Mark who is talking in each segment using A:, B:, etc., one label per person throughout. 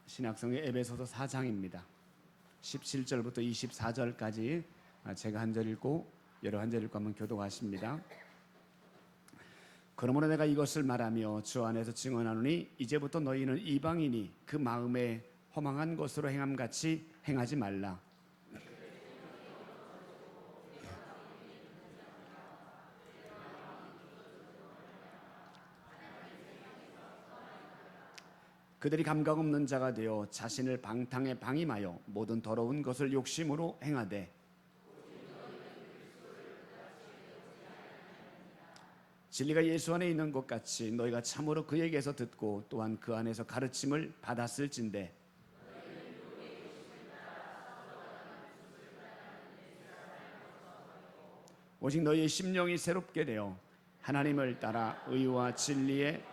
A: 신약성의 에베소서 4장입니다. 17절부터 24절까지 제가 한 절 읽고 여러 한 절 읽고 한번 교독하십니다. 그러므로 내가 이것을 말하며 주 안에서 증언하노니 이제부터 너희는 이방인이 그 마음에 허망한 것으로 행함같이 행하지 말라. 그들이 감각 없는 자가 되어 자신을 방탕에 방임하여 모든 더러운 것을 욕심으로 행하되 진리가 예수 안에 있는 것 같이 너희가 참으로 그에게서 듣고 또한 그 안에서 가르침을 받았을진대 오직 너희의 심령이 새롭게 되어 하나님을 따라 의와 진리에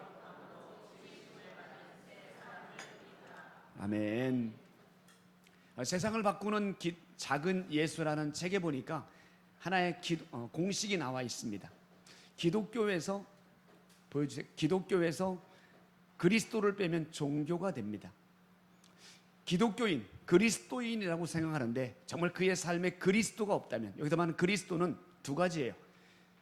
A: 아멘. 세상을 바꾸는 작은 예수라는 책에 보니까 하나의 공식이 나와 있습니다. 기독교에서 보여주세요. 기독교에서 그리스도를 빼면 종교가 됩니다. 기독교인, 그리스도인이라고 생각하는데 정말 그의 삶에 그리스도가 없다면, 여기서 말하는 그리스도는 두 가지예요.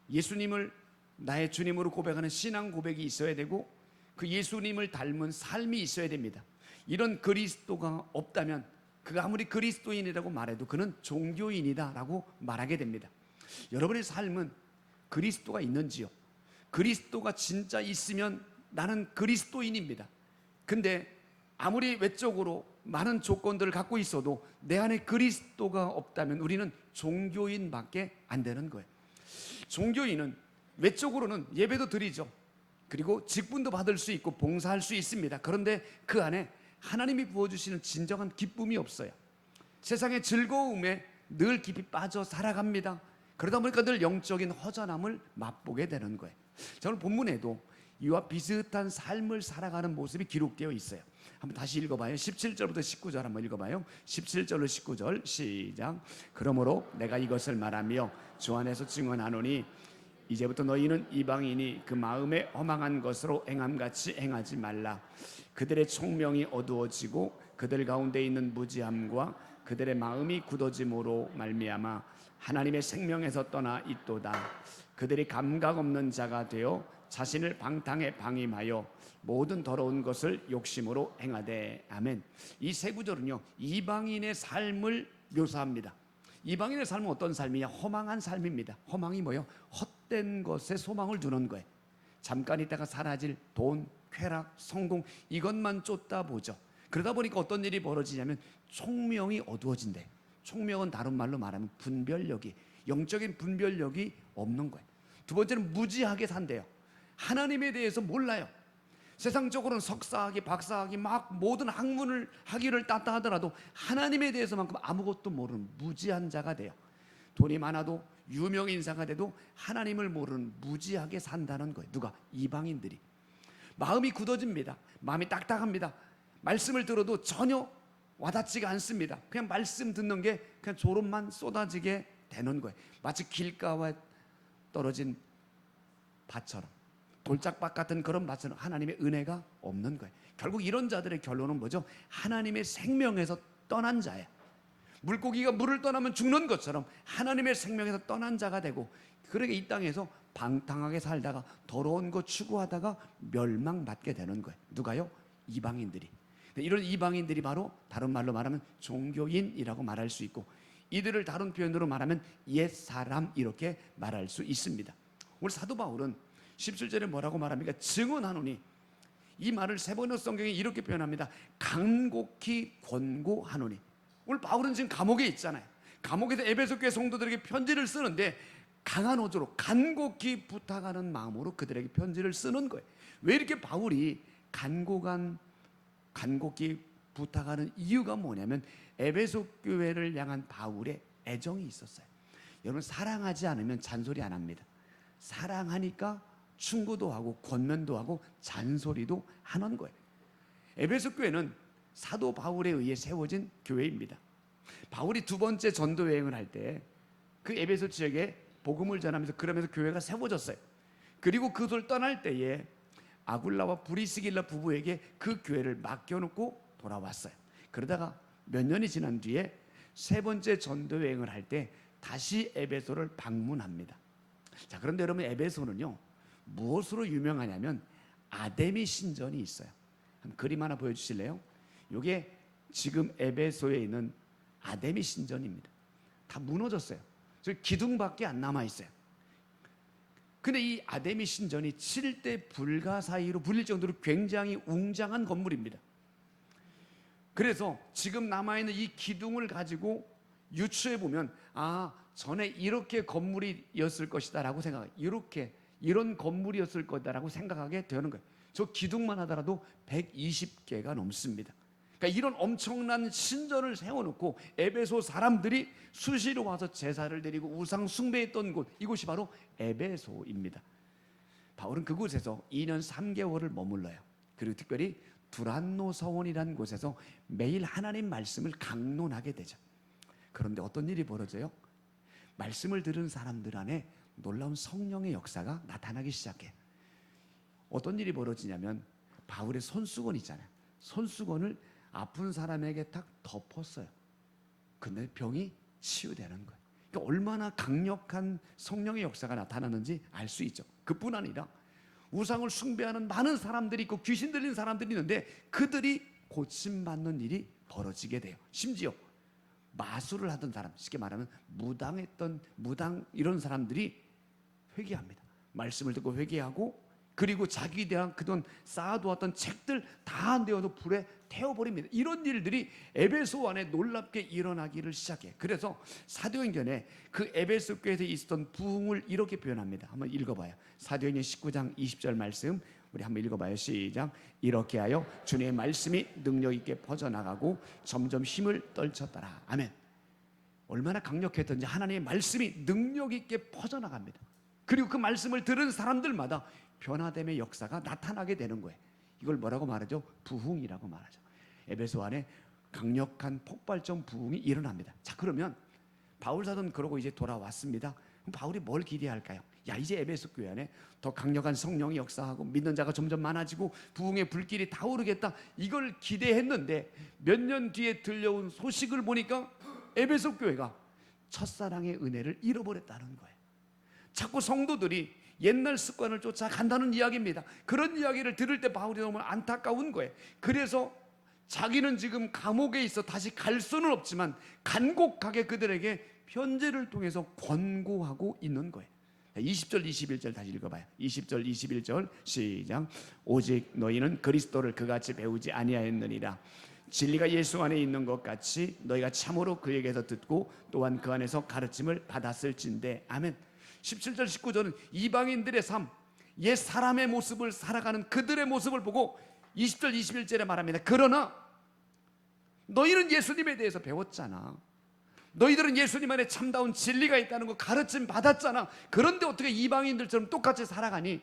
A: 예수님을 나의 주님으로 고백하는 신앙 고백이 있어야 되고 그 예수님을 닮은 삶이 있어야 됩니다. 이런 그리스도가 없다면 그가 아무리 그리스도인이라고 말해도 그는 종교인이다라고 말하게 됩니다. 여러분의 삶은 그리스도가 있는지요? 그리스도가 진짜 있으면 나는 그리스도인입니다. 근데 아무리 외적으로 많은 조건들을 갖고 있어도 내 안에 그리스도가 없다면 우리는 종교인밖에 안 되는 거예요. 종교인은 외적으로는 예배도 드리죠. 그리고 직분도 받을 수 있고 봉사할 수 있습니다. 그런데 그 안에 하나님이 부어주시는 진정한 기쁨이 없어요. 세상의 즐거움에 늘 깊이 빠져 살아갑니다. 그러다 보니까 늘 영적인 허전함을 맛보게 되는 거예요. 저는 본문에도 이와 비슷한 삶을 살아가는 모습이 기록되어 있어요. 한번 다시 읽어봐요. 17절부터 19절 한번 읽어봐요. 17절로 19절 시작. 그러므로 내가 이것을 말하며 주 안에서 증언하노니 이제부터 너희는 이방인이 그 마음에 허망한 것으로 행함같이 행하지 말라. 그들의 총명이 어두워지고 그들 가운데 있는 무지함과 그들의 마음이 굳어짐으로 말미암아 하나님의 생명에서 떠나 있도다. 그들이 감각 없는 자가 되어 자신을 방탕에 방임하여 모든 더러운 것을 욕심으로 행하되. 아멘. 이 세 구절은요 이방인의 삶을 묘사합니다. 이방인의 삶은 어떤 삶이냐? 허망한 삶입니다. 허망이 뭐예요? 헛된 것에 소망을 두는 거예요. 잠깐 있다가 사라질 돈, 쾌락, 성공 이것만 쫓다 보죠. 그러다 보니까 어떤 일이 벌어지냐면 총명이 어두워진대. 총명은 다른 말로 말하면 분별력이, 영적인 분별력이 없는 거예요. 두 번째는 무지하게 산대요. 하나님에 대해서 몰라요. 세상적으로는 석사학위, 박사학위 막 모든 학문을 학위를 땄다 하더라도 하나님에 대해서만큼 아무것도 모르는 무지한 자가 돼요. 돈이 많아도 유명 인사가 돼도 하나님을 모르는 무지하게 산다는 거예요. 누가? 이방인들이. 마음이 굳어집니다. 마음이 딱딱합니다. 말씀을 들어도 전혀 와닿지가 않습니다. 그냥 말씀 듣는 게 그냥 졸음만 쏟아지게 되는 거예요. 마치 길가에 떨어진 밭처럼, 돌짝밭 같은 그런 밭처럼 하나님의 은혜가 없는 거예요. 결국 이런 자들의 결론은 뭐죠? 하나님의 생명에서 떠난 자예요. 물고기가 물을 떠나면 죽는 것처럼 하나님의 생명에서 떠난 자가 되고, 그러게 이 땅에서 방탕하게 살다가 더러운 것 추구하다가 멸망받게 되는 거예요. 누가요? 이방인들이. 이런 이방인들이 바로 다른 말로 말하면 종교인이라고 말할 수 있고, 이들을 다른 표현으로 말하면 옛사람 이렇게 말할 수 있습니다. 오늘 사도 바울은 17절에 뭐라고 말합니까? 증언하노니. 이 말을 세 번의 성경에 이렇게 표현합니다. 간곡히 권고하노니. 오늘 바울은 지금 감옥에 있잖아요. 감옥에서 에베소 교회 성도들에게 편지를 쓰는데 강한 어조로 간곡히 부탁하는 마음으로 그들에게 편지를 쓰는 거예요. 왜 이렇게 바울이 간곡히 부탁하는 이유가 뭐냐면 에베소 교회를 향한 바울의 애정이 있었어요. 여러분, 사랑하지 않으면 잔소리 안 합니다. 사랑하니까 충고도 하고 권면도 하고 잔소리도 하는 거예요. 에베소 교회는 사도 바울에 의해 세워진 교회입니다. 바울이 두 번째 전도 여행을 할 때 그 에베소 지역에 복음을 전하면서 그러면서 교회가 세워졌어요. 그리고 그들 떠날 때에 아굴라와 브리스길라 부부에게 그 교회를 맡겨놓고 돌아왔어요. 그러다가 몇 년이 지난 뒤에 세 번째 전도 여행을 할 때 다시 에베소를 방문합니다. 자, 그런데 여러분, 에베소는요 무엇으로 유명하냐면 아데미 신전이 있어요. 한번 그림 하나 보여주실래요? 이게 지금 에베소에 있는 아데미 신전입니다. 다 무너졌어요. 저 기둥밖에 안 남아 있어요. 근데 이 아데미 신전이 7대 불가사의로 불릴 정도로 굉장히 웅장한 건물입니다. 그래서 지금 남아있는 이 기둥을 가지고 유추해 보면 전에 이렇게 건물이었을 것이다 라고 생각해요. 이런 건물이었을 거다라고 생각하게 되는 거예요. 저 기둥만 하더라도 120개가 넘습니다. 그러니까 이런 엄청난 신전을 세워놓고 에베소 사람들이 수시로 와서 제사를 드리고 우상 숭배했던 곳, 이곳이 바로 에베소입니다. 바울은 그곳에서 2년 3개월을 머물러요. 그리고 특별히 두란노 서원이라는 곳에서 매일 하나님 말씀을 강론하게 되죠. 그런데 어떤 일이 벌어져요? 말씀을 들은 사람들 안에 놀라운 성령의 역사가 나타나기 시작해요. 어떤 일이 벌어지냐면 바울의 손수건 있잖아요. 손수건을 아픈 사람에게 딱 덮었어요. 근데 병이 치유되는 거예요. 그러니까 얼마나 강력한 성령의 역사가 나타나는지 알 수 있죠. 그뿐 아니라 우상을 숭배하는 많은 사람들이 있고 귀신 들린 사람들이 있는데 그들이 고침받는 일이 벌어지게 돼요. 심지어 마술을 하던 사람, 쉽게 말하면 무당 이런 사람들이 회개합니다. 말씀을 듣고 회개하고, 그리고 자기 대한 그동안 쌓아두었던 책들 다 내어서 불에 태워버립니다. 이런 일들이 에베소 안에 놀랍게 일어나기를 시작해. 그래서 사도행전에 그 에베소 교회에서 있었던 부흥을 이렇게 표현합니다. 한번 읽어봐요. 사도행전 19장 20절 말씀 우리 한번 읽어봐요. 시작. 이렇게 하여 주님의 말씀이 능력 있게 퍼져나가고 점점 힘을 떨쳤더라. 아멘. 얼마나 강력했던지 하나님의 말씀이 능력 있게 퍼져나갑니다. 그리고 그 말씀을 들은 사람들마다 변화됨의 역사가 나타나게 되는 거예요. 이걸 뭐라고 말하죠? 부흥이라고 말하죠. 에베소 안에 강력한 폭발적 부흥이 일어납니다. 자, 그러면 바울 사도는 그러고 이제 돌아왔습니다. 그럼 바울이 뭘 기대할까요? 이제 에베소 교회 안에 더 강력한 성령이 역사하고 믿는 자가 점점 많아지고 부흥의 불길이 타오르겠다, 이걸 기대했는데 몇 년 뒤에 들려온 소식을 보니까 에베소 교회가 첫사랑의 은혜를 잃어버렸다는 거예요. 자꾸 성도들이 옛날 습관을 쫓아간다는 이야기입니다. 그런 이야기를 들을 때 바울이 너무 안타까운 거예요. 그래서 자기는 지금 감옥에 있어 다시 갈 수는 없지만 간곡하게 그들에게 편지를 통해서 권고하고 있는 거예요. 20절 21절 다시 읽어봐요. 20절 21절 시작. 오직 너희는 그리스도를 그같이 배우지 아니하였느니라. 진리가 예수 안에 있는 것 같이 너희가 참으로 그에게서 듣고 또한 그 안에서 가르침을 받았을진데. 아멘. 17절 19절은 이방인들의 삶, 옛 사람의 모습을 살아가는 그들의 모습을 보고 20절 21절에 말합니다. 그러나 너희는 예수님에 대해서 배웠잖아. 너희들은 예수님 안에 참다운 진리가 있다는 거 가르침 받았잖아. 그런데 어떻게 이방인들처럼 똑같이 살아가니?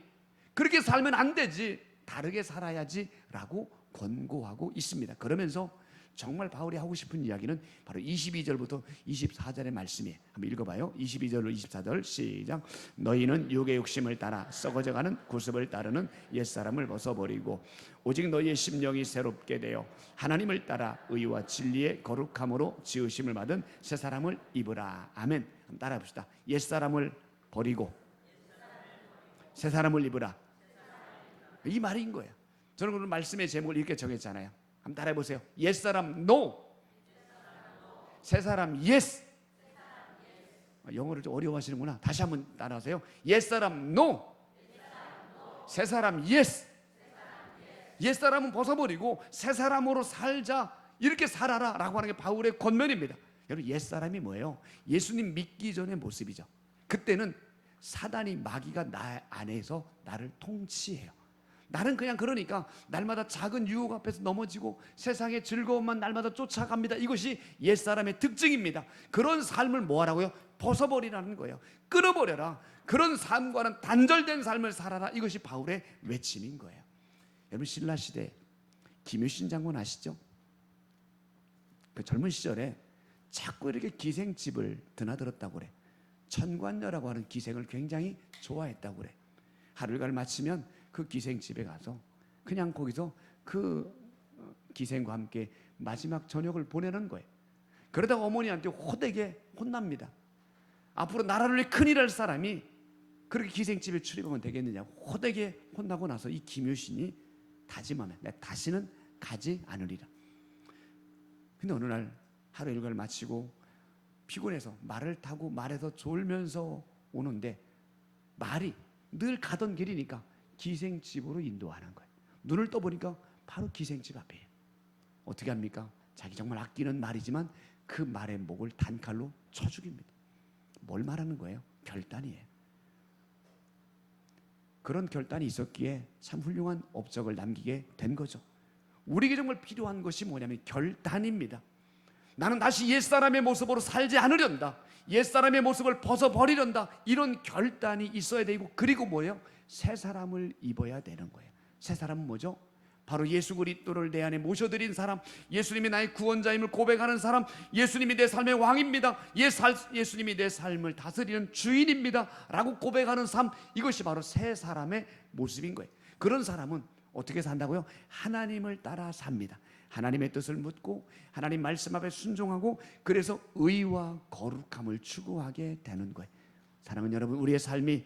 A: 그렇게 살면 안 되지. 다르게 살아야지 라고 권고하고 있습니다. 그러면서 정말 바울이 하고 싶은 이야기는 바로 22절부터 24절의 말씀이에요. 한번 읽어봐요. 22절로 24절 시작. 너희는 육의 욕심을 따라 썩어져가는 구습을 따르는 옛사람을 벗어버리고 오직 너희의 심령이 새롭게 되어 하나님을 따라 의와 진리의 거룩함으로 지으심을 받은 새 사람을 입으라. 아멘. 한번 따라해 봅시다. 옛사람을 버리고 새 사람을 입으라. 이 말인 거예요. 저는 오늘 말씀의 제목을 이렇게 정했잖아요. 한번 따라해 보세요. 옛사람 no, 새사람 yes. 영어를 좀 어려워하시는구나. 다시 한번 따라하세요. 옛사람 no, 새사람 yes. 옛사람은 벗어버리고 새사람으로 살자, 이렇게 살아라 라고 하는 게 바울의 권면입니다. 여러분, 옛사람이 뭐예요? 예수님 믿기 전의 모습이죠. 그때는 사단이, 마귀가 나 안에서 나를 통치해요. 나는 그냥 그러니까 날마다 작은 유혹 앞에서 넘어지고 세상의 즐거움만 날마다 쫓아갑니다. 이것이 옛사람의 특징입니다. 그런 삶을 뭐하라고요? 벗어버리라는 거예요. 끊어버려라. 그런 삶과는 단절된 삶을 살아라. 이것이 바울의 외침인 거예요. 여러분, 신라시대 김유신 장군 아시죠? 그 젊은 시절에 자꾸 이렇게 기생집을 드나들었다고 그래. 천관녀라고 하는 기생을 굉장히 좋아했다고 그래. 하루 일과를 마치면 그 기생집에 가서 그냥 거기서 그 기생과 함께 마지막 저녁을 보내는 거예요. 그러다가 어머니한테 호되게 혼납니다. 앞으로 나라를 위해 큰일 할 사람이 그렇게 기생집에 출입하면 되겠느냐, 호되게 혼나고 나서 이 김효신이 다짐하면 내가 다시는 가지 않으리라. 근데 어느 날 하루 일과를 마치고 피곤해서 말을 타고 말에서 졸면서 오는데 말이 늘 가던 길이니까 기생집으로 인도하는 거예요. 눈을 떠보니까 바로 기생집 앞이에요. 어떻게 합니까? 자기 정말 아끼는 말이지만 그 말의 목을 단칼로 쳐 죽입니다. 뭘 말하는 거예요? 결단이에요. 그런 결단이 있었기에 참 훌륭한 업적을 남기게 된 거죠. 우리에게 정말 필요한 것이 뭐냐면 결단입니다. 나는 다시 옛사람의 모습으로 살지 않으련다, 옛사람의 모습을 벗어버리련다, 이런 결단이 있어야 되고, 그리고 뭐예요? 새 사람을 입어야 되는 거예요. 새 사람은 뭐죠? 바로 예수 그리스도를 내 안에 모셔드린 사람, 예수님이 나의 구원자임을 고백하는 사람, 예수님이 내 삶의 왕입니다, 예수님이 내 삶을 다스리는 주인입니다 라고 고백하는 삶, 이것이 바로 새 사람의 모습인 거예요. 그런 사람은 어떻게 산다고요? 하나님을 따라 삽니다. 하나님의 뜻을 묻고 하나님 말씀 앞에 순종하고, 그래서 의와 거룩함을 추구하게 되는 거예요. 사랑하는 여러분, 우리의 삶이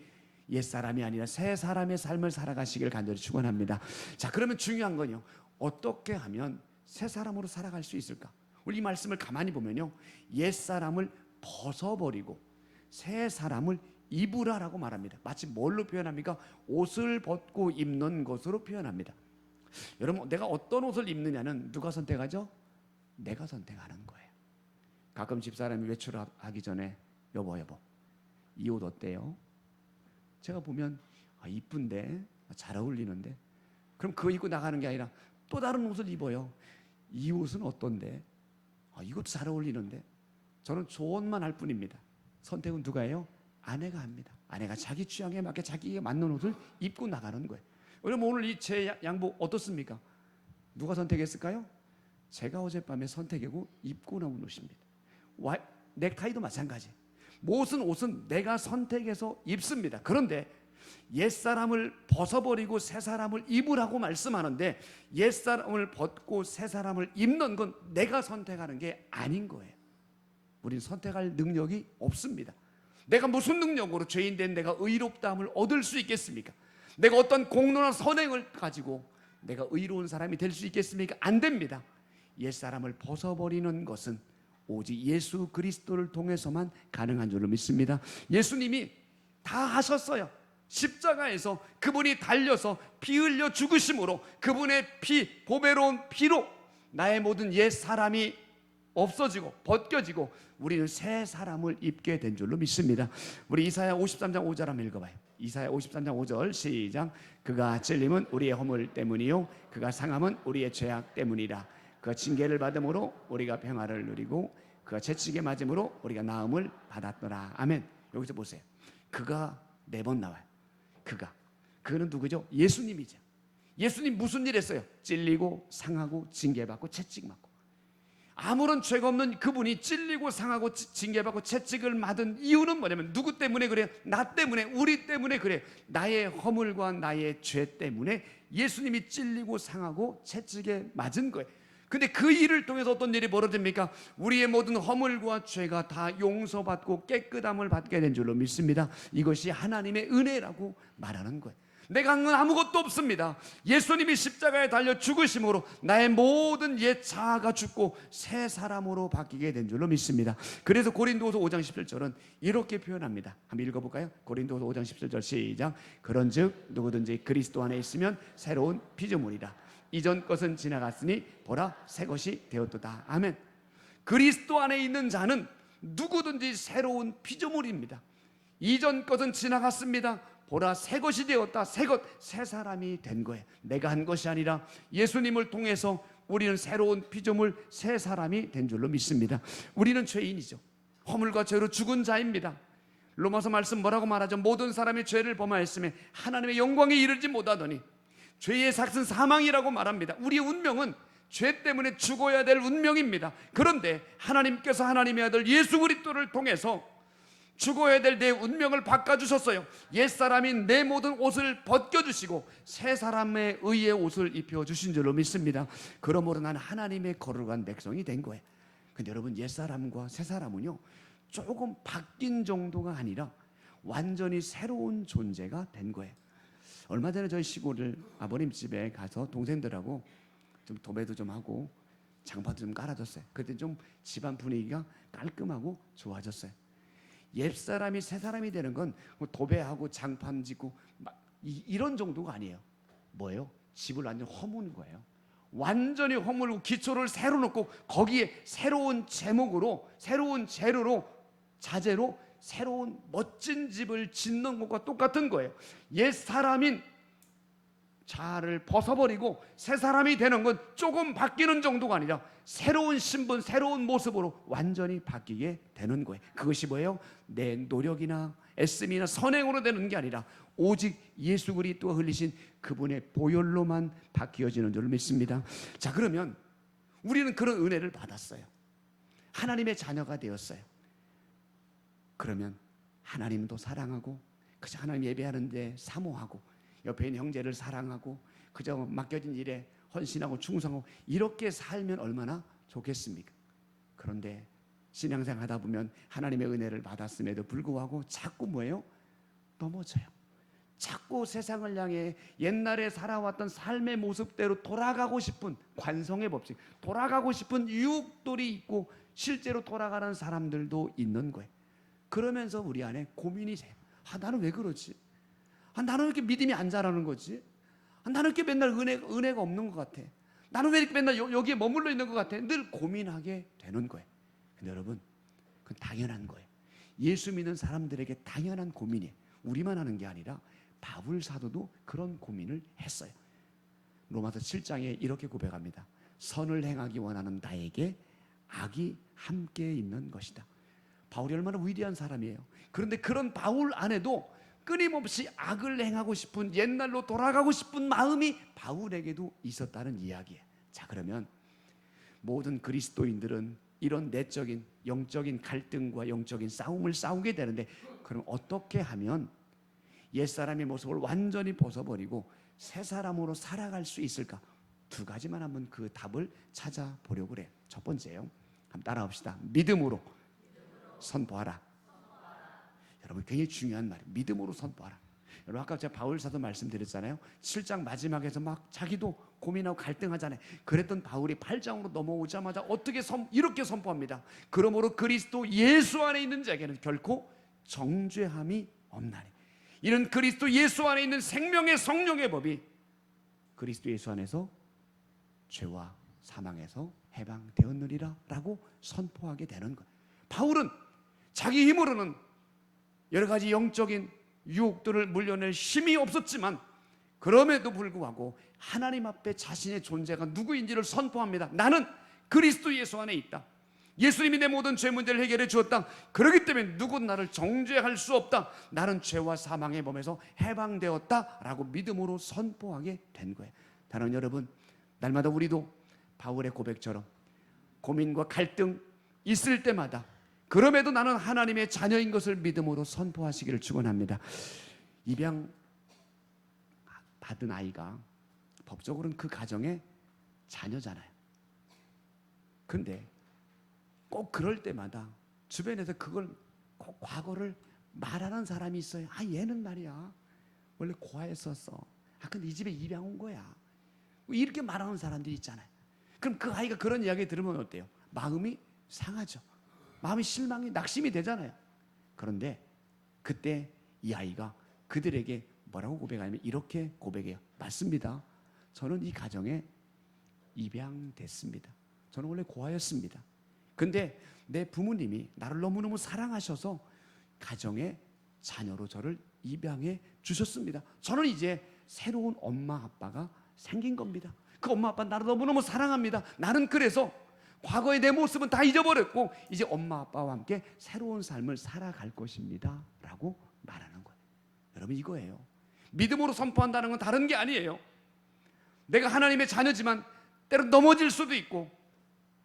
A: 옛사람이 아니라 새 사람의 삶을 살아가시길 간절히 축원합니다. 자, 그러면 중요한 건요, 어떻게 하면 새 사람으로 살아갈 수 있을까? 우리 이 말씀을 가만히 보면요, 옛사람을 벗어버리고 새 사람을 입으라라고 말합니다. 마치 뭘로 표현합니까? 옷을 벗고 입는 것으로 표현합니다. 여러분, 내가 어떤 옷을 입느냐는 누가 선택하죠? 내가 선택하는 거예요. 가끔 집사람이 외출하기 전에 여보 이 옷 어때요? 제가 보면 이쁜데, 잘 어울리는데, 그럼 그거 입고 나가는 게 아니라 또 다른 옷을 입어요. 이 옷은 어떤데? 이것도 잘 어울리는데. 저는 조언만 할 뿐입니다. 선택은 누가 해요? 아내가 합니다. 아내가 자기 취향에 맞게 자기에게 맞는 옷을 입고 나가는 거예요. 여러분, 오늘 이 제 양복 어떻습니까? 누가 선택했을까요? 제가 어젯밤에 선택하고 입고 나온 옷입니다. 넥타이도 마찬가지. 모든 옷은 내가 선택해서 입습니다. 그런데 옛사람을 벗어버리고 새 사람을 입으라고 말씀하는데, 옛사람을 벗고 새 사람을 입는 건 내가 선택하는 게 아닌 거예요. 우린 선택할 능력이 없습니다. 내가 무슨 능력으로 죄인된 내가 의롭다함을 얻을 수 있겠습니까? 내가 어떤 공로나 선행을 가지고 내가 의로운 사람이 될 수 있겠습니까? 안 됩니다. 옛사람을 벗어버리는 것은 오직 예수 그리스도를 통해서만 가능한 줄로 믿습니다. 예수님이 다 하셨어요. 십자가에서 그분이 달려서 피 흘려 죽으심으로, 그분의 피, 보배로운 피로 나의 모든 옛 사람이 없어지고 벗겨지고 우리는 새 사람을 입게 된 줄로 믿습니다. 우리 이사야 53장 5절 한번 읽어봐요. 이사야 53장 5절 시작. 그가 찔림은 우리의 허물 때문이요 그가 상함은 우리의 죄악 때문이라. 그가 징계를 받음으로 우리가 평화를 누리고 그가 채찍에 맞음으로 우리가 나음을 받았더라. 아멘. 여기서 보세요. 그가 4번 나와요. 그는 누구죠? 예수님이죠. 예수님 무슨 일 했어요? 찔리고 상하고 징계받고 채찍 맞고. 아무런 죄가 없는 그분이 찔리고 상하고 징계받고 채찍을 맞은 이유는 뭐냐면, 누구 때문에 그래요? 나 때문에, 우리 때문에 그래요. 나의 허물과 나의 죄 때문에 예수님이 찔리고 상하고 채찍에 맞은 거예요. 근데 그 일을 통해서 어떤 일이 벌어집니까? 우리의 모든 허물과 죄가 다 용서받고 깨끗함을 받게 된 줄로 믿습니다. 이것이 하나님의 은혜라고 말하는 거예요. 내가 한 건 아무것도 없습니다. 예수님이 십자가에 달려 죽으심으로 나의 모든 옛 자아가 죽고 새 사람으로 바뀌게 된 줄로 믿습니다. 그래서 고린도후서 5장 17절은 이렇게 표현합니다. 한번 읽어볼까요? 고린도후서 5장 17절 시작. 그런즉 누구든지 그리스도 안에 있으면 새로운 피조물이라. 이전 것은 지나갔으니 보라 새 것이 되었도다. 아멘. 그리스도 안에 있는 자는 누구든지 새로운 피조물입니다. 이전 것은 지나갔습니다. 보라 새 것이 되었다. 새 사람이 된 거예요. 내가 한 것이 아니라 예수님을 통해서 우리는 새로운 피조물, 새 사람이 된 줄로 믿습니다. 우리는 죄인이죠. 허물과 죄로 죽은 자입니다. 로마서 말씀 뭐라고 말하죠? 모든 사람이 죄를 범하였으며 하나님의 영광에 이르지 못하더니 죄의 삭은 사망이라고 말합니다. 우리의 운명은 죄 때문에 죽어야 될 운명입니다. 그런데 하나님께서 하나님의 아들 예수 그리스도를 통해서 죽어야 될 내 운명을 바꿔주셨어요. 옛사람인 내 모든 옷을 벗겨주시고 새 사람의 의의 옷을 입혀주신 줄로 믿습니다. 그러므로 나는 하나님의 거룩한 백성이 된 거예요. 근데 여러분, 옛사람과 새사람은요, 조금 바뀐 정도가 아니라 완전히 새로운 존재가 된 거예요. 얼마 전에 저희 시골을 아버님 집에 가서 동생들하고 좀 도배도 좀 하고 장판도 좀 깔아줬어요. 그때 좀 집안 분위기가 깔끔하고 좋아졌어요. 옛사람이 새사람이 되는 건 도배하고 장판 짓고 이런 정도가 아니에요. 뭐예요? 집을 완전 허문 거예요. 완전히 허물고 기초를 새로 놓고 거기에 새로운 제목으로, 새로운 재료로, 자재로 새로운 멋진 집을 짓는 것과 똑같은 거예요. 옛사람인 자아를 벗어버리고 새 사람이 되는 건 조금 바뀌는 정도가 아니라 새로운 신분, 새로운 모습으로 완전히 바뀌게 되는 거예요. 그것이 뭐예요? 내 노력이나 애씀이나 선행으로 되는 게 아니라 오직 예수 그리스도가 흘리신 그분의 보혈로만 바뀌어지는 줄 믿습니다. 자, 그러면 우리는 그런 은혜를 받았어요. 하나님의 자녀가 되었어요. 그러면 하나님도 사랑하고 그저 하나님 예배하는데 사모하고 옆에 있는 형제를 사랑하고 그저 맡겨진 일에 헌신하고 충성하고 이렇게 살면 얼마나 좋겠습니까? 그런데 신앙생활 하다 보면 하나님의 은혜를 받았음에도 불구하고 자꾸 뭐예요? 넘어져요. 자꾸 세상을 향해 옛날에 살아왔던 삶의 모습대로 돌아가고 싶은 관성의 법칙, 돌아가고 싶은 유혹들이 있고 실제로 돌아가는 사람들도 있는 거예요. 그러면서 우리 안에 고민이 생겨요. 나는 왜 그러지? 나는 왜 이렇게 믿음이 안 자라는 거지? 나는 이렇게 맨날 은혜가 없는 것 같아. 나는 왜 이렇게 맨날 여기에 머물러 있는 것 같아? 늘 고민하게 되는 거예요. 근데 여러분, 그건 당연한 거예요. 예수 믿는 사람들에게 당연한 고민이에요. 우리만 하는 게 아니라 바울 사도도 그런 고민을 했어요. 로마서 7장에 이렇게 고백합니다. 선을 행하기 원하는 나에게 악이 함께 있는 것이다. 바울이 얼마나 위대한 사람이에요. 그런데 그런 바울 안에도 끊임없이 악을 행하고 싶은, 옛날로 돌아가고 싶은 마음이 바울에게도 있었다는 이야기예요. 자, 그러면 모든 그리스도인들은 이런 내적인 영적인 갈등과 영적인 싸움을 싸우게 되는데, 그럼 어떻게 하면 옛사람의 모습을 완전히 벗어버리고 새 사람으로 살아갈 수 있을까? 두 가지만 한번 그 답을 찾아보려고 그래요. 첫 번째요, 한번 따라합시다. 믿음으로 선포하라. 여러분, 굉장히 중요한 말이에요. 믿음으로 선포하라. 여러분, 아까 제가 바울 사도 말씀드렸잖아요. 7장 마지막에서 막 자기도 고민하고 갈등하잖아요. 그랬던 바울이 8장으로 넘어오자마자 어떻게 이렇게 선포합니다. 그러므로 그리스도 예수 안에 있는 자에게는 결코 정죄함이 없나니. 이는 그리스도 예수 안에 있는 생명의 성령의 법이 그리스도 예수 안에서 죄와 사망에서 해방되었느니라 라고 선포하게 되는 거예요. 바울은 자기 힘으로는 여러 가지 영적인 유혹들을 물려낼 힘이 없었지만 그럼에도 불구하고 하나님 앞에 자신의 존재가 누구인지를 선포합니다. 나는 그리스도 예수 안에 있다. 예수님이 내 모든 죄 문제를 해결해 주었다. 그렇기 때문에 누군 나를 정죄할 수 없다. 나는 죄와 사망의 범에서 해방되었다 라고 믿음으로 선포하게 된 거예요. 다른 여러분, 날마다 우리도 바울의 고백처럼 고민과 갈등 있을 때마다 그럼에도 나는 하나님의 자녀인 것을 믿음으로 선포하시기를 축원합니다. 입양 받은 아이가 법적으로는 그 가정의 자녀잖아요. 근데 꼭 그럴 때마다 주변에서 그걸 꼭 과거를 말하는 사람이 있어요. 얘는 말이야 원래 고아였었어. 근데 이 집에 입양 온 거야. 이렇게 말하는 사람들이 있잖아요. 그럼 그 아이가 그런 이야기 들으면 어때요? 마음이 상하죠. 마음이 실망이 낙심이 되잖아요. 그런데 그때 이 아이가 그들에게 뭐라고 고백하냐면 이렇게 고백해요. 맞습니다. 저는 이 가정에 입양됐습니다. 저는 원래 고아였습니다. 근데 내 부모님이 나를 너무너무 사랑하셔서 가정의 자녀로 저를 입양해 주셨습니다. 저는 이제 새로운 엄마 아빠가 생긴 겁니다. 그 엄마 아빠 나를 너무너무 사랑합니다. 나는 그래서 과거의 내 모습은 다 잊어버렸고 이제 엄마 아빠와 함께 새로운 삶을 살아갈 것입니다 라고 말하는 거예요. 여러분, 이거예요. 믿음으로 선포한다는 건 다른 게 아니에요. 내가 하나님의 자녀지만 때로 넘어질 수도 있고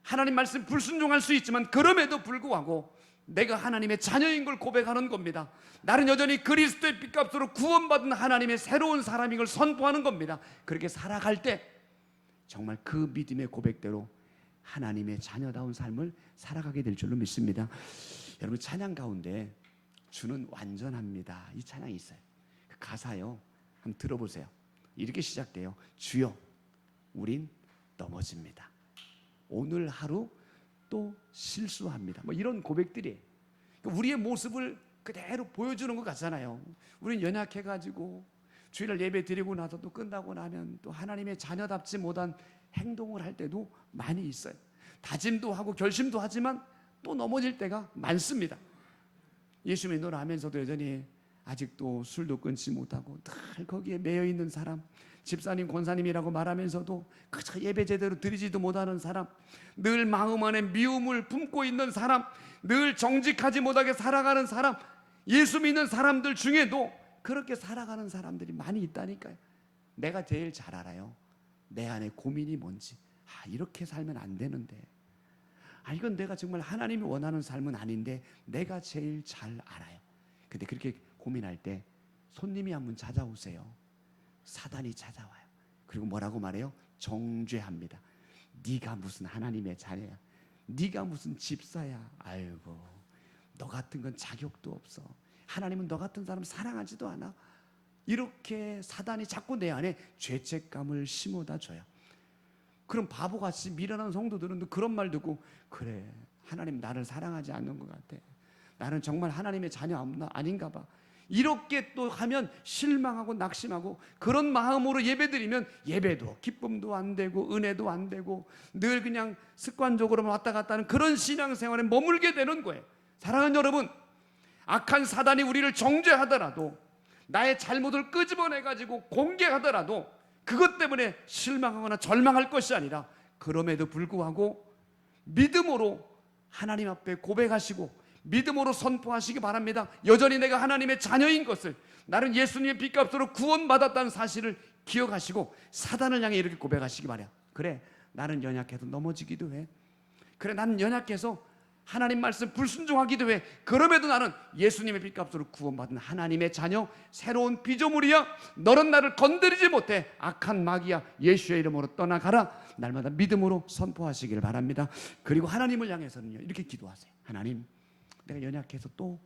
A: 하나님 말씀 불순종할 수 있지만 그럼에도 불구하고 내가 하나님의 자녀인 걸 고백하는 겁니다. 나는 여전히 그리스도의 핏값으로 구원받은 하나님의 새로운 사람인 걸 선포하는 겁니다. 그렇게 살아갈 때 정말 그 믿음의 고백대로 하나님의 자녀다운 삶을 살아가게 될 줄로 믿습니다. 여러분, 찬양 가운데 주는 완전합니다, 이 찬양이 있어요. 그 가사요, 한번 들어보세요. 이렇게 시작돼요. 주여, 우린 넘어집니다. 오늘 하루 또 실수합니다. 뭐 이런 고백들이 우리의 모습을 그대로 보여주는 것 같잖아요. 우린 연약해가지고 주일날 예배 드리고 나서 또 끝나고 나면 또 하나님의 자녀답지 못한 행동을 할 때도 많이 있어요. 다짐도 하고 결심도 하지만 또 넘어질 때가 많습니다. 예수 믿노라 하면서도 여전히 아직도 술도 끊지 못하고 늘 거기에 매여 있는 사람, 집사님, 권사님이라고 말하면서도 그저 예배 제대로 드리지도 못하는 사람, 늘 마음 안에 미움을 품고 있는 사람, 늘 정직하지 못하게 살아가는 사람, 예수 믿는 사람들 중에도 그렇게 살아가는 사람들이 많이 있다니까요. 내가 제일 잘 알아요. 내 안에 고민이 뭔지. 이렇게 살면 안 되는데, 이건 내가 정말 하나님이 원하는 삶은 아닌데 내가 제일 잘 알아요. 근데 그렇게 고민할 때 손님이 한 분 찾아오세요. 사단이 찾아와요. 그리고 뭐라고 말해요? 정죄합니다. 네가 무슨 하나님의 자녀야, 네가 무슨 집사야, 아이고 너 같은 건 자격도 없어, 하나님은 너 같은 사람 사랑하지도 않아. 이렇게 사단이 자꾸 내 안에 죄책감을 심어다 줘요. 그럼 바보같이 미련한 성도들은 그런 말 듣고, 그래, 하나님 나를 사랑하지 않는 것 같아, 나는 정말 하나님의 자녀 아닌가 봐, 이렇게 또 하면 실망하고 낙심하고, 그런 마음으로 예배드리면 예배도 기쁨도 안 되고 은혜도 안 되고 늘 그냥 습관적으로만 왔다 갔다 하는 그런 신앙생활에 머물게 되는 거예요. 사랑하는 여러분, 악한 사단이 우리를 정죄하더라도, 나의 잘못을 끄집어내가지고 공개하더라도 그것 때문에 실망하거나 절망할 것이 아니라, 그럼에도 불구하고 믿음으로 하나님 앞에 고백하시고 믿음으로 선포하시기 바랍니다. 여전히 내가 하나님의 자녀인 것을, 나는 예수님의 핏값으로 구원받았다는 사실을 기억하시고 사단을 향해 이렇게 고백하시기 바래요. 그래, 나는 연약해도 넘어지기도 해. 그래, 나는 연약해서 하나님 말씀 불순종하기도 해. 그럼에도 나는 예수님의 핏값으로 구원받은 하나님의 자녀, 새로운 피조물이야. 너는 나를 건드리지 못해. 악한 마귀야, 예수의 이름으로 떠나가라. 날마다 믿음으로 선포하시길 바랍니다. 그리고 하나님을 향해서는요, 이렇게 기도하세요. 하나님, 내가 연약해서 또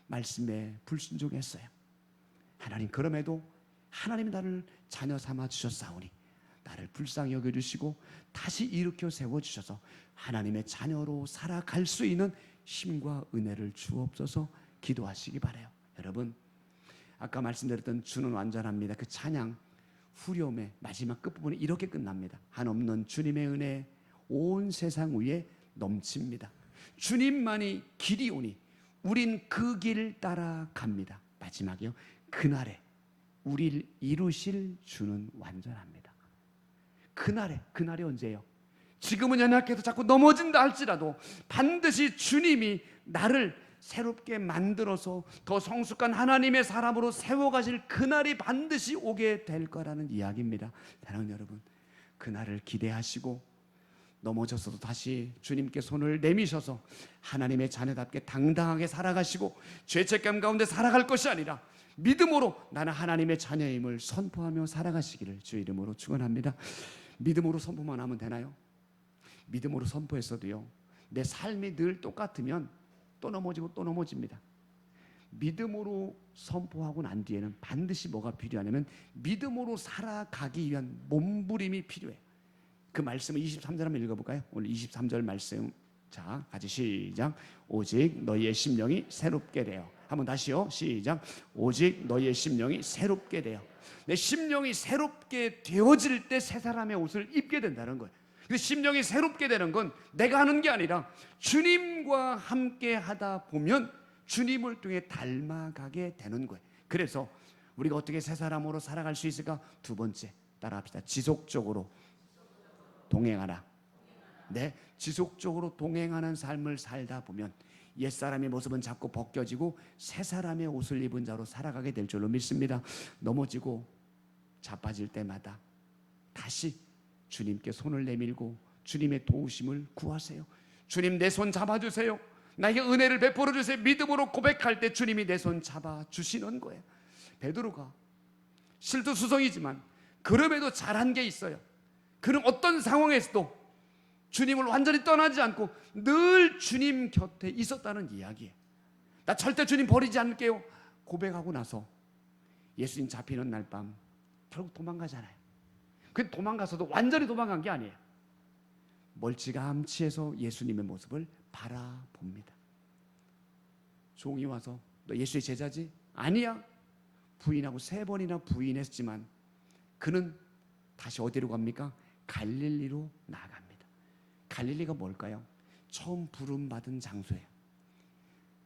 A: 말씀에 불순종했어요. 하나님, 그럼에도 하나님이 나를 자녀 삼아 주셨사오니 나를 불쌍히 여겨주시고 다시 일으켜 세워주셔서 하나님의 자녀로 살아갈 수 있는 힘과 은혜를 주옵소서 기도하시기 바라요. 여러분, 아까 말씀드렸던 주는 완전합니다, 그 찬양 후렴의 마지막 끝부분이 이렇게 끝납니다. 한없는 주님의 은혜 온 세상 위에 넘칩니다. 주님만이 길이오니 우린 그 길 따라갑니다. 마지막이요, 그날에 우리를 이루실 주는 완전합니다. 그날이 언제예요? 지금은 연약해서 자꾸 넘어진다 할지라도 반드시 주님이 나를 새롭게 만들어서 더 성숙한 하나님의 사람으로 세워가실 그날이 반드시 오게 될 거라는 이야기입니다. 사랑하는 여러분, 그날을 기대하시고 넘어졌어도 다시 주님께 손을 내미셔서 하나님의 자녀답게 당당하게 살아가시고 죄책감 가운데 살아갈 것이 아니라 믿음으로 나는 하나님의 자녀임을 선포하며 살아가시기를 주 이름으로 축원합니다. 믿음으로 선포만 하면 되나요? 믿음으로 선포했어도요, 내 삶이 늘 똑같으면 또 넘어지고 또 넘어집니다. 믿음으로 선포하고 난 뒤에는 반드시 뭐가 필요하냐면 믿음으로 살아가기 위한 몸부림이 필요해요. 그 말씀을 23절 한번 읽어볼까요? 오늘 23절 말씀, 자, 같이 시작. 오직 너희의 심령이 새롭게 되어. 한번 다시요, 시작. 오직 너희의 심령이 새롭게 되어. 내 심령이 새롭게 되어질 때 새 사람의 옷을 입게 된다는 거예요. 근데 심령이 새롭게 되는 건 내가 하는 게 아니라 주님과 함께 하다 보면 주님을 통해 닮아가게 되는 거예요. 그래서 우리가 어떻게 새 사람으로 살아갈 수 있을까? 두 번째, 따라합시다. 지속적으로 동행하라. 네, 지속적으로 동행하는 삶을 살다 보면 옛사람의 모습은 자꾸 벗겨지고 새 사람의 옷을 입은 자로 살아가게 될 줄로 믿습니다. 넘어지고 자빠질 때마다 다시 주님께 손을 내밀고 주님의 도우심을 구하세요. 주님, 내 손 잡아주세요. 나에게 은혜를 베풀어 주세요. 믿음으로 고백할 때 주님이 내 손 잡아 주시는 거예요. 베드로가 실투수성이지만 그럼에도 잘한 게 있어요. 그는 어떤 상황에서도 주님을 완전히 떠나지 않고 늘 주님 곁에 있었다는 이야기예요. 나 절대 주님 버리지 않을게요 고백하고 나서 예수님 잡히는 날 밤 결국 도망가잖아요. 그 도망가서도 완전히 도망간 게 아니에요. 멀찌감치해서 예수님의 모습을 바라봅니다. 종이 와서 너 예수의 제자지? 아니야. 부인하고 3번이나 부인했지만 그는 다시 어디로 갑니까? 갈릴리로 나아갑니다. 갈릴리가 뭘까요? 처음 부름받은 장소예요.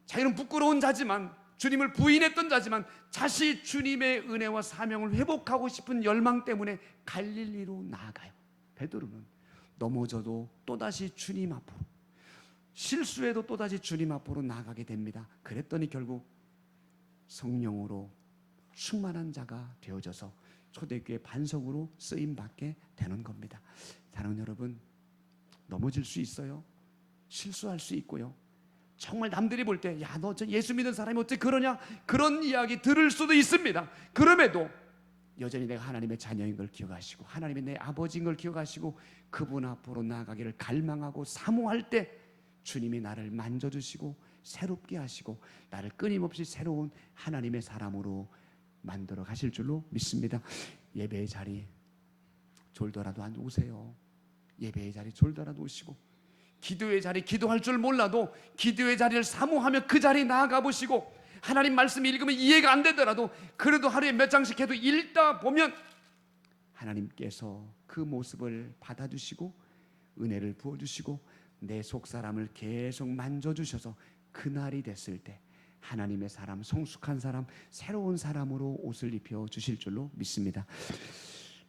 A: 자기는 부끄러운 자지만, 주님을 부인했던 자지만 다시 주님의 은혜와 사명을 회복하고 싶은 열망 때문에 갈릴리로 나아가요. 베드로는 넘어져도 또다시 주님 앞으로, 실수해도 또다시 주님 앞으로 나아가게 됩니다. 그랬더니 결국 성령으로 충만한 자가 되어져서 초대교회 반석으로 쓰임받게 되는 겁니다. 사랑하는 여러분, 넘어질 수 있어요. 실수할 수 있고요. 정말 남들이 볼 때 야, 너 저 예수 믿는 사람이 어떻게 그러냐, 그런 이야기 들을 수도 있습니다. 그럼에도 여전히 내가 하나님의 자녀인 걸 기억하시고 하나님의 내 아버지인 걸 기억하시고 그분 앞으로 나아가기를 갈망하고 사모할 때 주님이 나를 만져주시고 새롭게 하시고 나를 끊임없이 새로운 하나님의 사람으로 만들어 가실 줄로 믿습니다. 예배의 자리 졸더라도 안 오세요. 예배의 자리 졸더라도 오시고, 기도의 자리 기도할 줄 몰라도 기도의 자리를 사모하며 그 자리에 나아가 보시고, 하나님 말씀 읽으면 이해가 안 되더라도 그래도 하루에 몇 장씩 해도 읽다 보면 하나님께서 그 모습을 받아주시고 은혜를 부어주시고 내 속사람을 계속 만져주셔서 그날이 됐을 때 하나님의 사람, 성숙한 사람, 새로운 사람으로 옷을 입혀주실 줄로 믿습니다.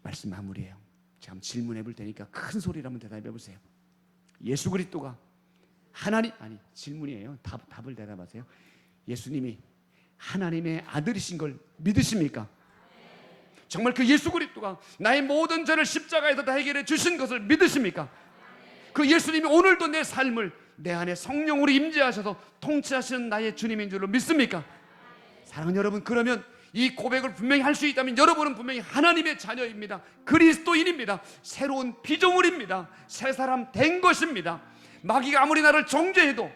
A: 말씀 마무리해요. 제가 한번 질문해 볼 테니까 큰 소리로 한번 대답해 보세요. 예수 그리스도가 하나님, 아니 질문이에요. 답을 대답하세요. 예수님이 하나님의 아들이신 걸 믿으십니까? 정말 그 예수 그리스도가 나의 모든 죄를 십자가에서 다 해결해 주신 것을 믿으십니까? 그 예수님이 오늘도 내 삶을 내 안에 성령으로 임재하셔서 통치하시는 나의 주님인 줄로 믿습니까? 사랑하는 여러분, 그러면 이 고백을 분명히 할 수 있다면 여러분은 분명히 하나님의 자녀입니다. 그리스도인입니다. 새로운 피조물입니다. 새 사람 된 것입니다. 마귀가 아무리 나를 정죄해도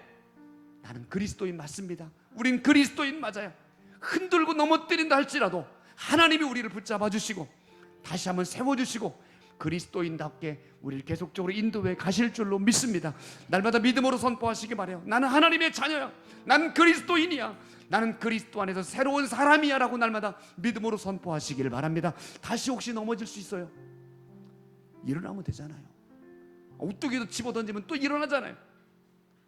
A: 나는 그리스도인 맞습니다. 우린 그리스도인 맞아요. 흔들고 넘어뜨린다 할지라도 하나님이 우리를 붙잡아 주시고 다시 한번 세워주시고 그리스도인답게 우리를 계속적으로 인도해 가실 줄로 믿습니다. 날마다 믿음으로 선포하시기 바라요. 나는 하나님의 자녀야. 나는 그리스도인이야. 나는 그리스도 안에서 새로운 사람이야 라고 날마다 믿음으로 선포하시기를 바랍니다. 다시 혹시 넘어질 수 있어요? 일어나면 되잖아요. 우뚝이도 집어던지면 또 일어나잖아요.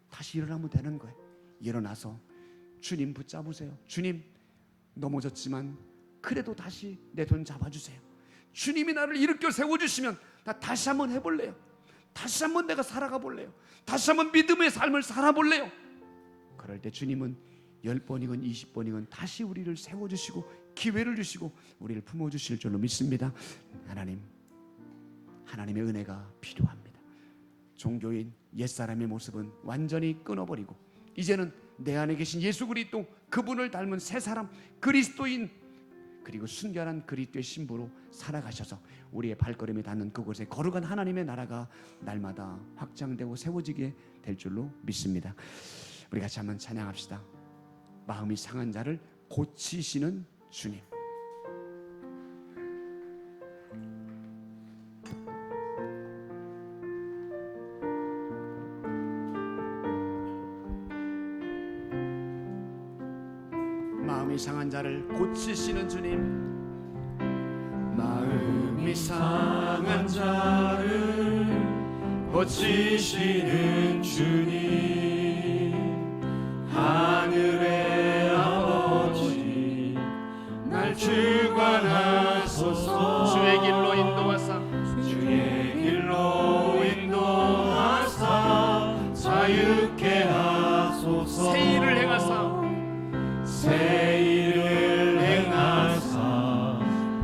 A: 다시 일어나면 되는 거예요. 일어나서 주님 붙잡으세요. 주님, 넘어졌지만 그래도 다시 내 손 잡아주세요. 주님이 나를 일으켜 세워주시면 나 다시 한번 해볼래요. 다시 한번 내가 살아가 볼래요. 다시 한번 믿음의 삶을 살아볼래요. 그럴 때 주님은 10번이건 20번이건 다시 우리를 세워주시고 기회를 주시고 우리를 품어주실 줄로 믿습니다. 하나님의 은혜가 필요합니다. 종교인 옛사람의 모습은 완전히 끊어버리고 이제는 내 안에 계신 예수 그리스도, 그분을 닮은 새 사람, 그리스도인, 그리고 순결한 그리스도의 신부로 살아가셔서 우리의 발걸음이 닿는 그곳에 거룩한 하나님의 나라가 날마다 확장되고 세워지게 될 줄로 믿습니다. 우리 같이 한번 찬양합시다. 마음이 상한 자를 고치시는 주님. 마음이 상한 자를 고치시는 주님.
B: 마음이 상한 자를 고치시는 주님, 하늘의 아버지 날 주관하소서.
A: 주의 길로 인도하사
B: 주의 길로 인도하사 자유케 하소서.
A: 새 일을 행하사
B: 새 일을 행하사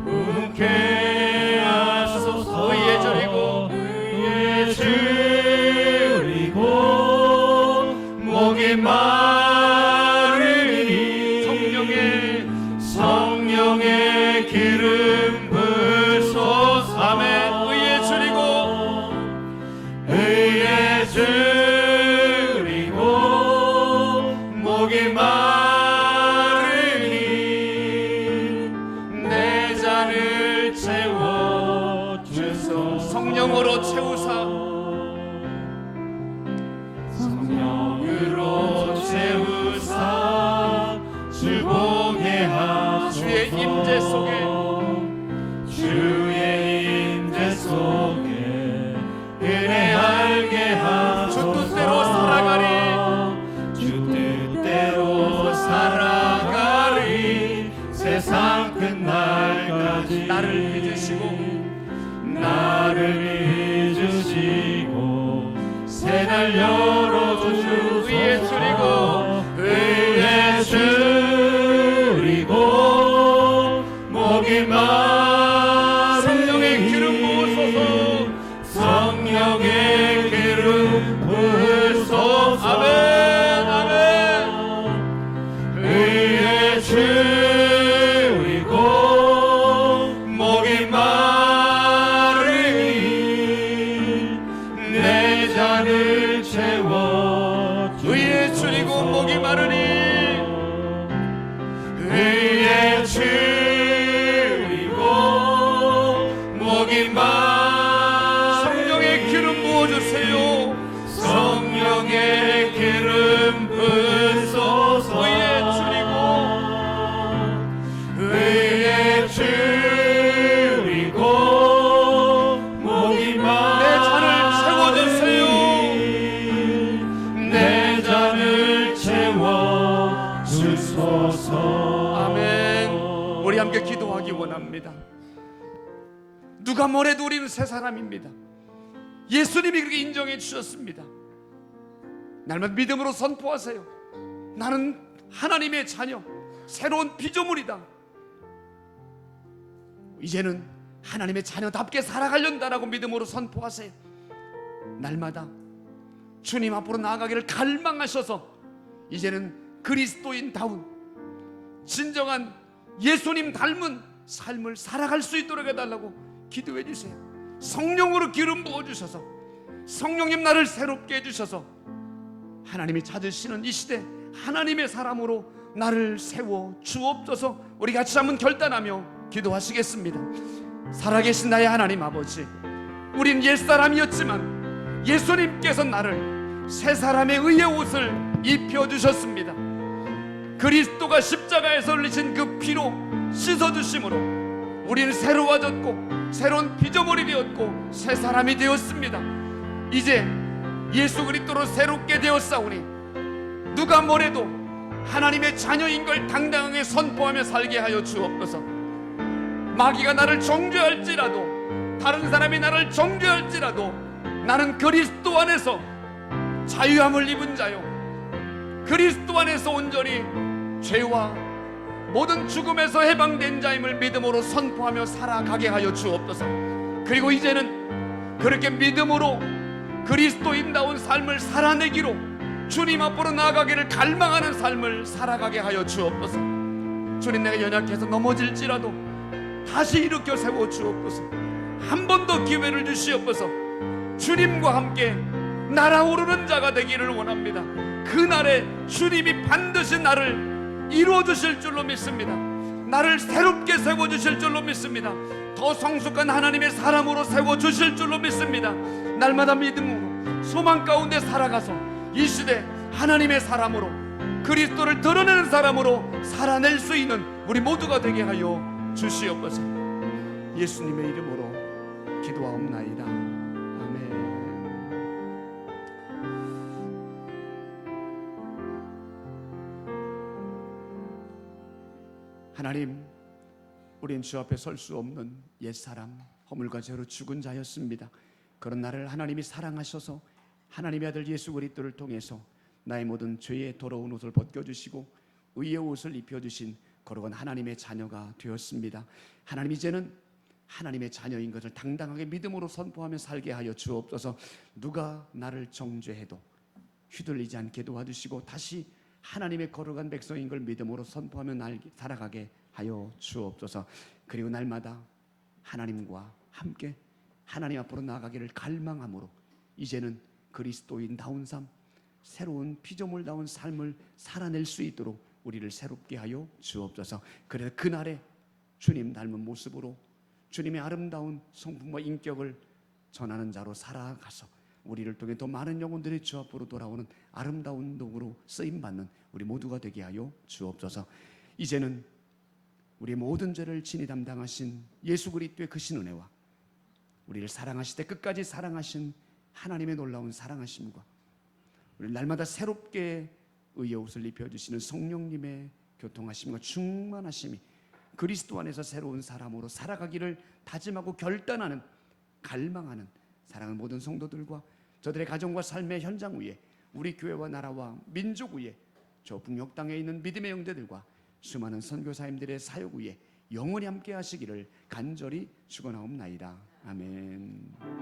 B: 웃게 하소서.
A: 의에 저리고
B: 목이 목이 마르니 성령의 기름 부으소서.
A: 아멘.
B: 의에 줄이고 목이 마르니 내 잔을 채워 주소서.
A: 성령으로 채우사
B: 주 보게 하소서.
A: 주의 임재 속에
B: 은혜 알게 하소서.
A: 주 뜻대로 살아가리.
B: 주 뜻대로 살아가리. 세상 끝날까지
A: 나를
B: 믿으시고 새날 열어주시고 의에 줄이고 목이 마르니
A: 성령의 기름 부으소서.
B: 성령의 기름 부으소서.
A: 아멘.
B: 의에 줄이고 목이 마르니 내 잔을 채워
A: 의에 줄이고 목이 마르니
B: 의에 줄이고 목이 마르니
A: 성령의 기름 부어주세요.
B: 성령의 기름 부으소서. 의에 줄이고 목이 마르니
A: 내 잔을 채워주세요.
B: 내 잔을 채워 주소서.
A: 아멘. 우리 함께 기도하기 원합니다. 누가 뭐래도 우리는 새 사람입니다. 예수님이 그렇게 인정해 주셨습니다. 날마다 믿음으로 선포하세요. 나는 하나님의 자녀, 새로운 피조물이다. 이제는 하나님의 자녀답게 살아가련다라고 믿음으로 선포하세요. 날마다 주님 앞으로 나아가기를 갈망하셔서 이제는 그리스도인다운 진정한 예수님 닮은 삶을 살아갈 수 있도록 해달라고 기도해 주세요. 성령으로 기름 부어주셔서 성령님 나를 새롭게 해주셔서 하나님이 찾으시는 이 시대 하나님의 사람으로 나를 세워 주옵소서. 우리 같이 한번 결단하며 기도하시겠습니다. 살아계신 나의 하나님 아버지, 우린 옛사람이었지만 예수님께서 나를 새 사람의 의의 옷을 입혀주셨습니다. 그리스도가 십자가에서 흘리신 그 피로 씻어주심으로 우리는 새로워졌고 새로운 피조물이 되었고 새 사람이 되었습니다. 이제 예수 그리스도로 새롭게 되었사오니 누가 뭐래도 하나님의 자녀인 걸 당당하게 선포하며 살게 하여 주옵소서. 마귀가 나를 정죄할지라도 다른 사람이 나를 정죄할지라도 나는 그리스도 안에서 자유함을 입은 자요, 그리스도 안에서 온전히 죄와 모든 죽음에서 해방된 자임을 믿음으로 선포하며 살아가게 하여 주옵소서. 그리고 이제는 그렇게 믿음으로 그리스도인다운 삶을 살아내기로 주님 앞으로 나아가기를 갈망하는 삶을 살아가게 하여 주옵소서. 주님, 내가 연약해서 넘어질지라도 다시 일으켜 세워 주옵소서. 한 번 더 기회를 주시옵소서. 주님과 함께 날아오르는 자가 되기를 원합니다. 그날에 주님이 반드시 나를 이루어 주실 줄로 믿습니다. 나를 새롭게 세워 주실 줄로 믿습니다. 더 성숙한 하나님의 사람으로 세워 주실 줄로 믿습니다. 날마다 믿음으로 소망 가운데 살아가서 이 시대 하나님의 사람으로 그리스도를 드러내는 사람으로 살아낼 수 있는 우리 모두가 되게 하여 주시옵소서. 예수님의 이름으로 기도하옵나이다. 아멘. 하나님, 우린 주 앞에 설 수 없는 옛사람, 허물과 죄로 죽은 자였습니다. 그런 나를 하나님이 사랑하셔서 하나님의 아들 예수 그리스도를 통해서 나의 모든 죄의 더러운 옷을 벗겨주시고 의의 옷을 입혀주신 거룩한 하나님의 자녀가 되었습니다. 하나님, 이제는 하나님의 자녀인 것을 당당하게 믿음으로 선포하며 살게 하여 주옵소서. 누가 나를 정죄해도 휘둘리지 않게 도와주시고 다시 하나님의 거룩한 백성인 걸 믿음으로 선포하며 살아가게 하여 주옵소서. 그리고 날마다 하나님과 함께 하나님 앞으로 나아가기를 갈망함으로 이제는 그리스도인다운 삶, 새로운 피조물다운 삶을 살아낼 수 있도록 우리를 새롭게 하여 주옵소서. 그래서 그날에 주님 닮은 모습으로 주님의 아름다운 성품과 인격을 전하는 자로 살아가서 우리를 통해 더 많은 영혼들이 주 앞으로 돌아오는 아름다운 도구로 쓰임받는 우리 모두가 되게 하여 주옵소서. 이제는 우리의 모든 죄를 친히 담당하신 예수 그리스도의 그 신은혜와 우리를 사랑하실 때 끝까지 사랑하신 하나님의 놀라운 사랑하심과 우리 날마다 새롭게 의의 옷을 입혀주시는 성령님의 교통하심과 충만하심이 그리스도 안에서 새로운 사람으로 살아가기를 다짐하고 결단하는, 갈망하는 사랑하는 모든 성도들과 저들의 가정과 삶의 현장 위에 우리 교회와 나라와 민족 위에 저 북녘 땅에 있는 믿음의 형제들과 수많은 선교사님들의 사역 위에 영원히 함께 하시기를 간절히 축원하옵나이다. 아멘.